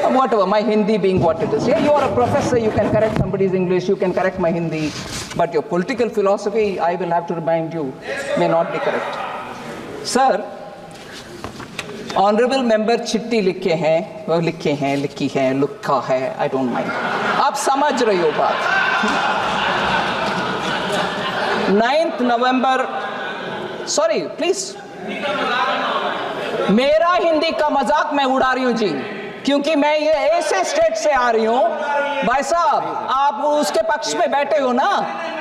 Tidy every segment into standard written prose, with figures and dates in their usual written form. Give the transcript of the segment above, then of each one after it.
whatever, my Hindi being what it is. Yeah, you are a professor, you can correct somebody's English, you can correct my Hindi, but your political philosophy, I will have to remind you, may not be correct. Sir, honourable member चिट्ठी लिखी है, लिखा है, I don't mind, आप समझ रही हो बात। 9 नवंबर, सॉरी प्लीज, मेरा हिंदी का मजाक मैं उड़ा रही हूं जी, क्योंकि मैं ये ऐसे स्टेट से आ रही हूं। भाई साहब, आप उसके पक्ष में बैठे हो ना,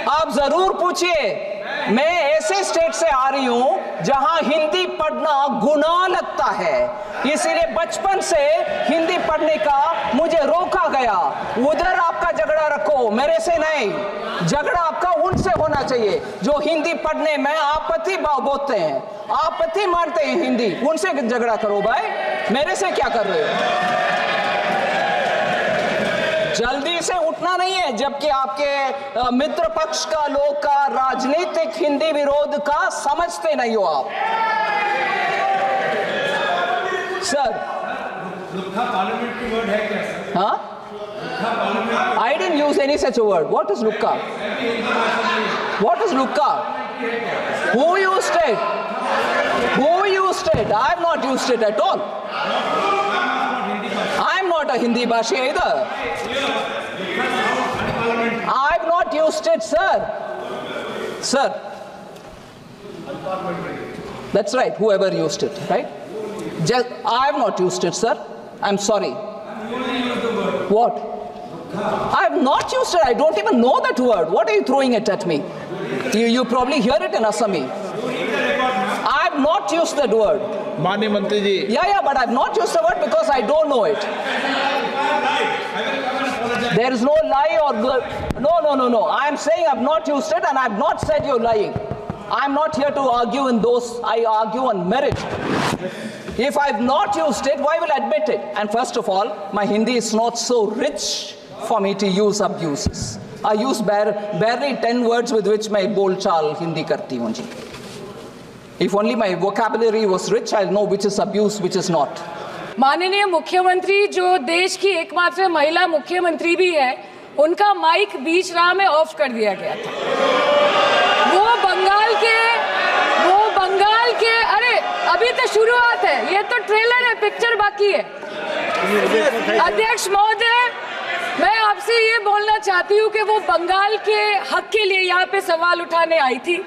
आप जरूर पूछिए। मैं ऐसे स्टेट से आ रही हूं जहां हिंदी पढ़ना गुनाह लगता है, इसीलिए बचपन से हिंदी पढ़ने का मुझे रोका गया। उधर आपका झगड़ा रखो, मेरे से नहीं। झगड़ा आपका उनसे होना चाहिए जो हिंदी पढ़ने में आपत्ति बोलते हैं, आपत्ति मानते हैं हिंदी, उनसे झगड़ा करो भाई, मेरे से क्या कर रहे हो। जल्दी से उठना नहीं है, जबकि आपके मित्र पक्ष का लोग का राजनीतिक हिंदी विरोध का समझते नहीं हो आप। सर, पार्लियामेंट्री वर्ड है क्या? हाँ, I didn't use any such a word. What is lukka? What is lukka? Who used it? Who used it? I have not used it at all. I am not a Hindi bhashi either. I have not used it, sir. Sir. That's right, whoever used it, right? I have not used it, sir. I'm sorry. What? I have not used it. I don't even know that word. What are you throwing it at me? You probably hear it in Assami. I have not used that word. माननीय मंत्री जी, Yeah, but I have not used the word because I don't know it. There is no lie or no. I am saying I have not used it, and I have not said you're lying. I am not here to argue in those. I argue on merit. If I have not used it, why will I admit it? And first of all, my Hindi is not so rich for me to use abuses. I use barely 10 words with which मैं बोलचाल हिंदी करती हूँ जी. If only my vocabulary was rich, I'll know which is abuse, which is not. माननीय मुख्यमंत्री जो देश की एकमात्र महिला मुख्यमंत्री भी है, उनका माइक बीच राह में ऑफ कर दिया गया था। वो बंगाल के अरे अभी तो शुरुआत है, ये तो ट्रेलर है, पिक्चर बाकी है। अध्यक्ष महोदय, मैं आपसे ये बोलना चाहती हूँ कि वो बंगाल के हक के लिए यहाँ पे सवाल उठाने आई थी,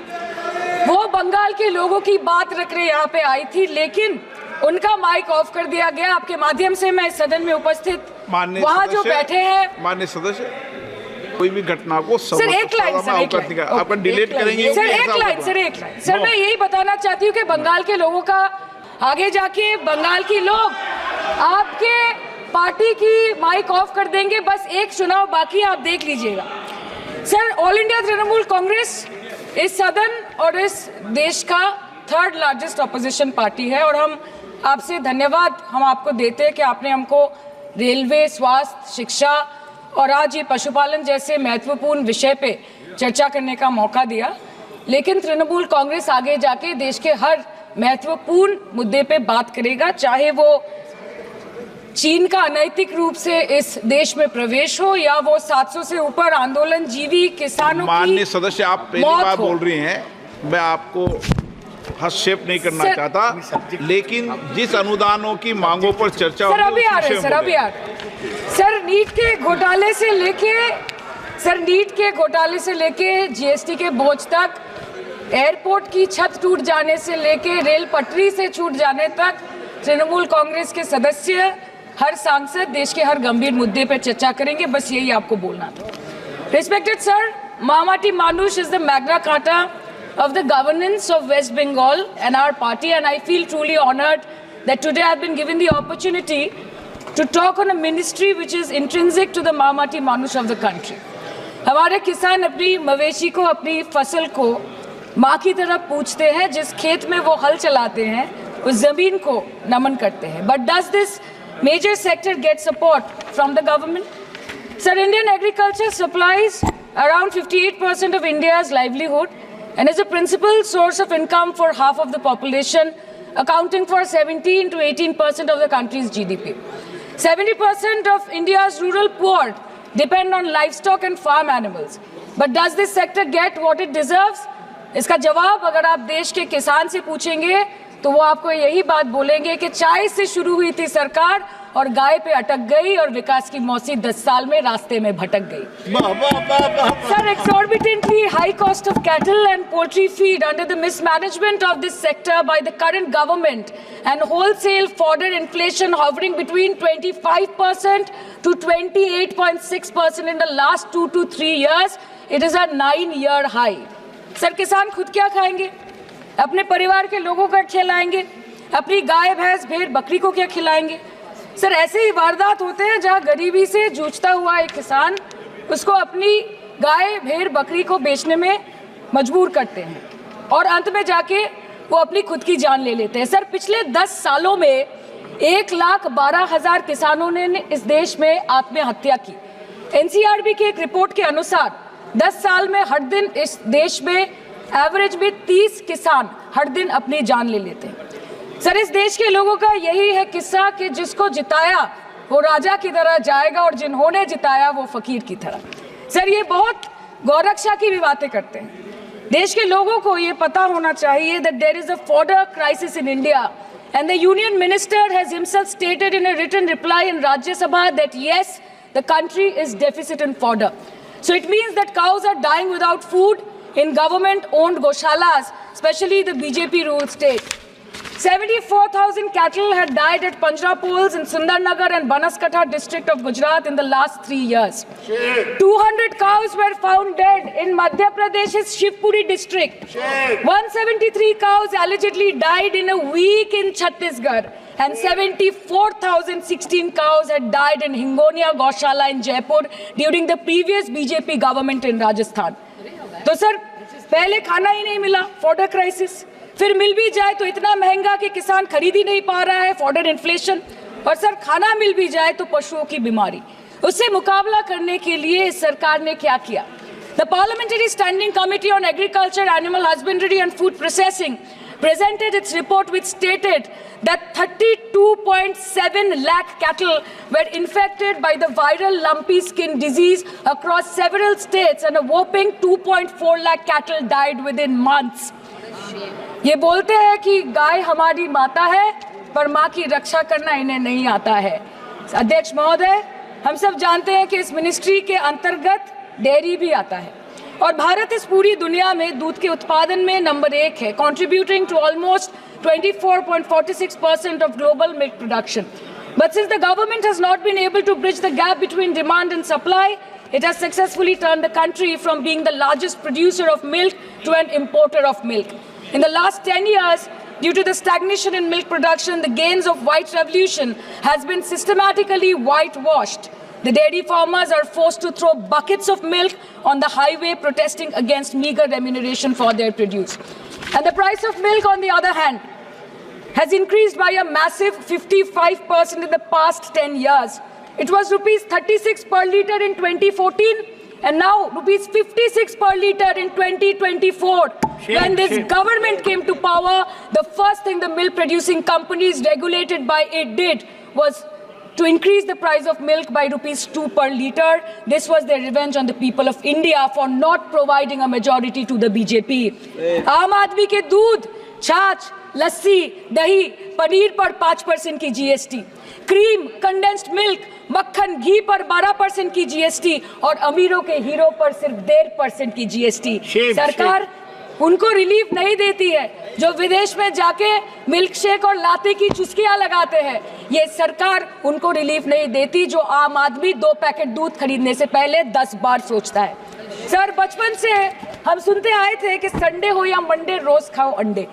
वो बंगाल के लोगों की बात रखने यहाँ पे आई थी, लेकिन उनका माइक ऑफ कर दिया गया। आपके माध्यम से मैं सदन में उपस्थित वहाँ जो बैठे हैं माननीय सदस्य, कोई भी घटना को सर एक लाइन आपका डिलीट करेंगे सर, एक लाइन सर, मैं यही बताना चाहती हूँ कि बंगाल के लोगों का आगे जाके बंगाल की लोग आपके पार्टी की माइक ऑफ कर देंगे। बस एक चुनाव बाकी है, आप देख लीजिएगा। Sir, all India Trinamool Congress इस सदन और इस देश का 3rd लार्जेस्ट ऑपोजिशन पार्टी है, और हम आपसे धन्यवाद हम आपको देते हैं कि आपने हमको रेलवे, स्वास्थ्य, शिक्षा और आज ये पशुपालन जैसे महत्वपूर्ण विषय पे चर्चा करने का मौका दिया। लेकिन तृणमूल कांग्रेस आगे जाके देश के हर महत्वपूर्ण मुद्दे पे बात करेगा, चाहे वो चीन का अनैतिक रूप से इस देश में प्रवेश हो या वो 700 से ऊपर आंदोलन जीवी किसानों की। माननीय सदस्य, आप पहली बार बोल रही हैं, मैं आपको हस्तक्षेप नहीं करना चाहता, लेकिन जिस अनुदानों की मांगों पर चर्चा सर अभी आ रहे सर, नीट के घोटाले से लेके जीएसटी के बोझ तक, एयरपोर्ट की छत टूट जाने से लेके रेल पटरी से छूट जाने तक, तृणमूल कांग्रेस के सदस्य, हर सांसद देश के हर गंभीर मुद्दे पर चर्चा करेंगे। बस यही आपको बोलना था। Respected sir, Mahamati Manush is the Magna Carta of the governance of West Bengal and our party, and I feel truly honored that today I have been given the opportunity to talk on a ministry which is intrinsic to the Mahamati Manush of the country. हमारे किसान अपनी मवेशी को, अपनी फसल को माँ की तरह पूछते हैं, जिस खेत में वो हल चलाते हैं उस जमीन को नमन करते हैं। But does this major sector get support from the government? Sir, Indian agriculture supplies around 58% of India's livelihood and is a principal source of income for half of the population, accounting for 17 to 18% of the country's GDP. 70% of India's rural poor depend on livestock and farm animals. But does this sector get what it deserves? इसका जवाब अगर आप देश के किसान से पूछेंगे तो वो आपको यही बात बोलेंगे कि चाय से शुरू हुई थी सरकार और गाय पे अटक गई और विकास की मौसी 10 साल में रास्ते में भटक गई। Sir, exorbitantly high cost of cattle and poultry feed under the mismanagement of this sector by the current government and wholesale fodder inflation hovering between 25% to 28.6% in the last 2 to 3 years, it is a 9-year high. Sir, किसान खुद क्या खाएंगे? अपने परिवार के लोगों का खिलाएंगे? अपनी गाय भैंस भेड़ बकरी को क्या खिलाएंगे? सर, ऐसे ही वारदात होते हैं जहां गरीबी से जूझता हुआ एक किसान उसको अपनी गाय भेड़ बकरी को बेचने में मजबूर करते हैं और अंत में जाके वो अपनी खुद की जान ले लेते हैं। सर, पिछले 10 सालों में 1,12,000 किसानों ने इस देश में आत्महत्या की। एनसीआरबी की एक रिपोर्ट के अनुसार 10 साल में हर दिन इस देश में एवरेज में 30 किसान हर दिन अपनी जान ले लेते हैं। सर, इस देश के लोगों का यही है किस्सा कि जिसको जिताया वो राजा की तरह जाएगा और जिन्होंने जिताया वो फकीर की तरह। सर, ये बहुत गौरक्षा की भी बातें करते हैं। देश के लोगों को ये पता होना चाहिए that there is a fodder crisis in India and the union minister has himself stated in a written reply in Rajya Sabha that yes, the country is deficit in fodder. So it means that cows are dying without food in government-owned goshalas, especially the BJP-ruled state. 74,000 cattle had died at Panjrapols in Sundarnagar and Banaskantha district of Gujarat in the last 3 years. 200 cows were found dead in Madhya Pradesh's Shivpuri district. 173 cows allegedly died in a week in Chhattisgarh. And 74,016 cows had died in Hingonia Gaushala in Jaipur during the previous BJP government in Rajasthan. तो sir, पहले खाना ही नहीं मिला, fodder crisis, फिर मिल भी जाए तो इतना महंगा कि किसान खरीद ही नहीं पा रहा है, फॉडर इन्फ्लेशन, और सर खाना मिल भी जाए तो पशुओं की बीमारी। उससे मुकाबला करने के लिए इस सरकार ने क्या किया? The Parliamentary Standing Committee on Agriculture, Animal Husbandry and Food Processing presented its report which stated that 32.7 lakh cattle were infected by the viral lumpy skin disease across several states and a whopping 2.4 lakh cattle died within months. ये बोलते हैं कि गाय हमारी माता है पर माँ की रक्षा करना इन्हें नहीं आता है। अध्यक्ष महोदय, हम सब जानते हैं कि इस मिनिस्ट्री के अंतर्गत डेयरी भी आता है और भारत इस पूरी दुनिया में दूध के उत्पादन में नंबर 1 है, contributing to almost 24.46% of global milk production. But since the government has not been able to bridge the gap between demand and supply, it has successfully turned the country from being the largest producer of milk to an importer of milk. In the last 10 years, due to the stagnation in milk production, the gains of white revolution has been systematically whitewashed. The dairy farmers are forced to throw buckets of milk on the highway protesting against meager remuneration for their produce. And the price of milk, on the other hand, has increased by a massive 55% in the past 10 years. It was rupees 36 per litre in 2014 and now rupees 56 per litre in 2024. When this government came to power, the first thing the milk producing companies regulated by it did was to increase the price of milk by rupees 2 per litre. This was their revenge on the people of India for not providing a majority to the BJP. आम आदमी के दूध, छाछ, लस्सी, दही, पनीर पर 5% की GST, cream, condensed milk, मक्खन, घी पर 12% की GST और अमीरों के हीरो पर सिर्फ 1.5% की GST। सरकार उनको रिलीफ नहीं देती है जो विदेश में जाके मिल्क शेक और लाते की चुस्कियां लगाते हैं। ये सरकार उनको रिलीफ नहीं देती जो आम आदमी 2 पैकेट दूध खरीदने से पहले 10 बार सोचता है। सर, बचपन से हम सुनते आए थे कि संडे हो या मंडे रोज खाओ अंडे।